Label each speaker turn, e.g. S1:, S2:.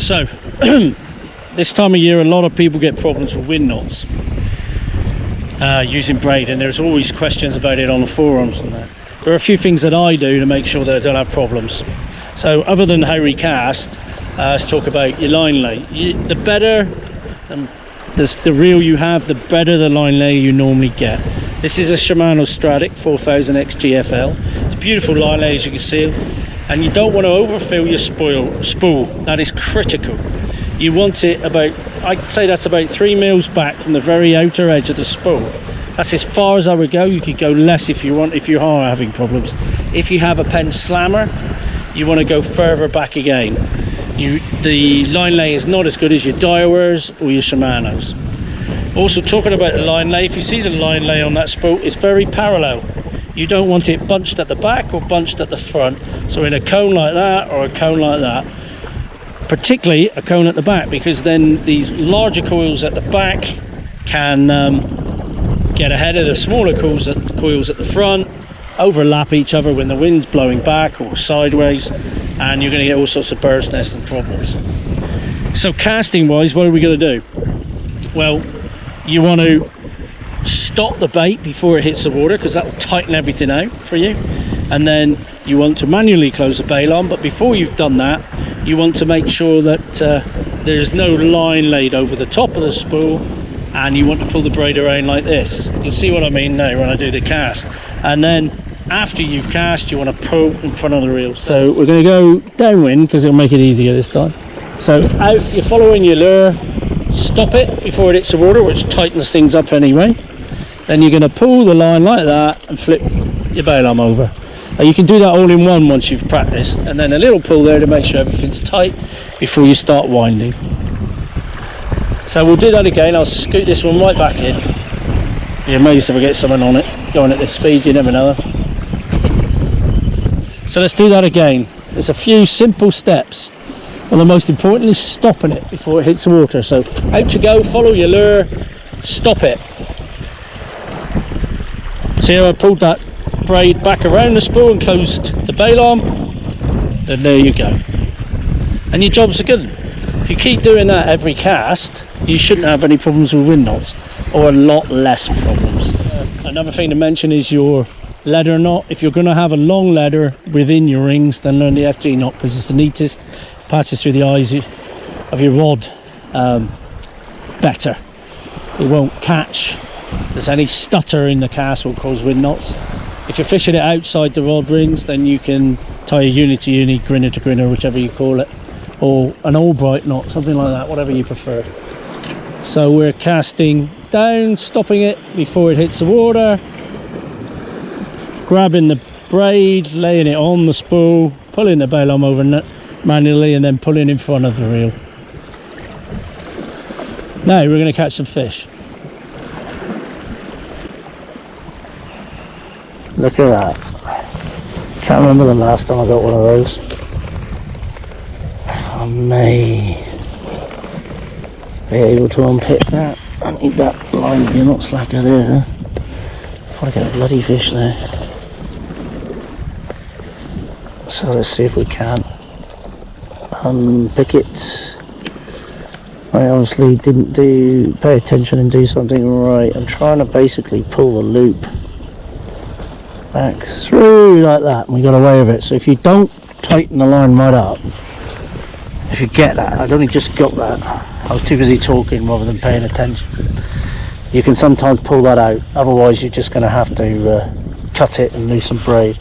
S1: So this time of year a lot of people get problems with wind knots using braid, and there's always questions about it on the forums and that. There are a few things that I do to make sure that I don't have problems. So other than how we cast, let's talk about your line lay. The better the reel you have, the better the line lay you normally get. This is a Shimano Stradic 4000 XGFL. It's a beautiful line lay, as you can see, and you don't want to overfill your spool. That is critical. You want it about, I'd say that's about 3 mils back from the very outer edge of the spool. That's as far as I would go. You could go less if you want, if you are having problems. If you have a pen slammer, you want to go further back again. The line lay is not as good as your Daiwas or your Shimanos. Also, talking about the line lay, if you see the line lay on that spool, it's very parallel. You don't want it bunched at the back or bunched at the front. So in a cone like that or a cone like that, particularly a cone at the back, because then these larger coils at the back can get ahead of the smaller coils at the front, overlap each other when the wind's blowing back or sideways, and you're going to get all sorts of bird's nests and problems. So casting wise, what are we going to do? Well, you want to stop the bait before it hits the water, because that will tighten everything out for you, and then you want to manually close the bail on. But before you've done that, you want to make sure that there's no line laid over the top of the spool, and you want to pull the braid around like this. You'll see what I mean now when I do the cast. And then after you've cast, you want to pull in front of the reel. So we're going to go downwind because it'll make it easier this time. So out, you're following your lure, stop it before it hits the water, which tightens things up anyway. Then you're going to pull the line like that and flip your bail arm over. Now you can do that all in one once you've practiced, and then a little pull there to make sure everything's tight before you start winding. So we'll do that again. I'll scoot this one right back in. Be amazed if I get someone on it going at this speed, you never know. So let's do that again. There's a few simple steps, and the most important is stopping it before it hits the water. So out you go, follow your lure, stop it. See how I pulled that braid back around the spool and closed the bail arm? Then there you go. And your job's good. If you keep doing that every cast, you shouldn't have any problems with wind knots, or a lot less problems. Another thing to mention is your leather knot. If you're going to have a long leather within your rings, then learn the FG knot, because it's the neatest, passes through the eyes of your rod better. It won't catch. There's any stutter in the cast will cause wind knots. If you're fishing it outside the rod rings, then you can tie a uni to uni, grinner to grinner, whichever you call it, or an Albright knot, something like that, whatever you prefer. So we're casting down, stopping it before it hits the water, grabbing the braid, laying it on the spool, pulling the bail arm over manually, and then pulling in front of the reel. Now we're going to catch some fish. Look at that. Can't remember the last time I got one of those. I may be able to unpick that. I need that line to be a lot slacker there. Before I get a bloody fish there. So let's see if we can unpick it. I honestly didn't pay attention and do something right. I'm trying to basically pull the loop back through like that, and we got away with it. So if you don't tighten the line right up, if you get that, I'd only just got that, I was too busy talking rather than paying attention, you can sometimes pull that out. Otherwise you're just going to have to cut it and lose some braid.